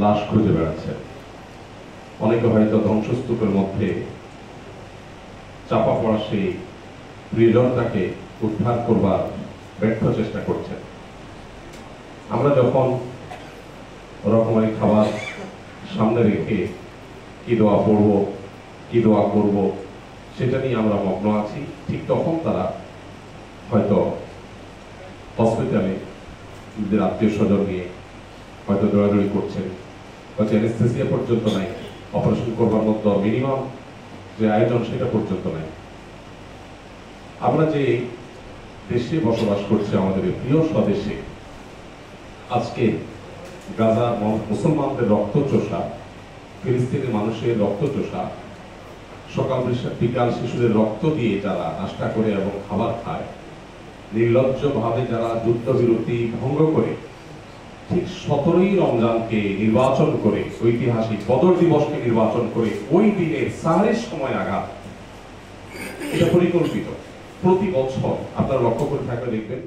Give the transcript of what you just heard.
লাশ খুঁজে বেড়াচ্ছেন। অনেকে হয়তো ধ্বংসস্তূপের মধ্যে চাপা পড়া সেই প্রিয়জনটাকে উদ্ধার করবার ব্যর্থ চেষ্টা করছেন। আমরা যখন রকমারি খাবার সামনে রেখে কি দোয়া পড়ব, কি দোয়া করব, সেটা নিয়ে আমরা মগ্ন আছি। ঠিক তখন তারা হয়তো হসপিটালে নিজের আত্মীয় স্বজন নিয়ে হয়তো দৌড়াদৌড়ি করছেন, হয়তো অ্যানেস্থেসিয়া পর্যন্ত নাই, অপারেশন করবার মতো মিনিমাম যে আয়োজন সেটা পর্যন্ত নাই। আমরা যে দেশে বসবাস করছি, আমাদের প্রিয় স্বদেশে, আজকে গাজার মুসলমানদের রক্তচোষা, ফিলিস্তিনের মানুষের রক্তচোষা, সকাল বিকাল শিশুদের রক্ত দিয়ে যারা নাস্তা করে এবং খাবার খায়, নির্লজ্জভাবে যারা যুদ্ধবিরতি ভঙ্গ করে ঠিক 17ই রমজানকে নির্বাচন করে, ঐতিহাসিক বদর দিবসকে নির্বাচন করে ওই দিনের সাহরের সময় আঘাত, এটা পরিকল্পিত। প্রতি বছর আপনারা লক্ষ্য করে থাকলে দেখবেন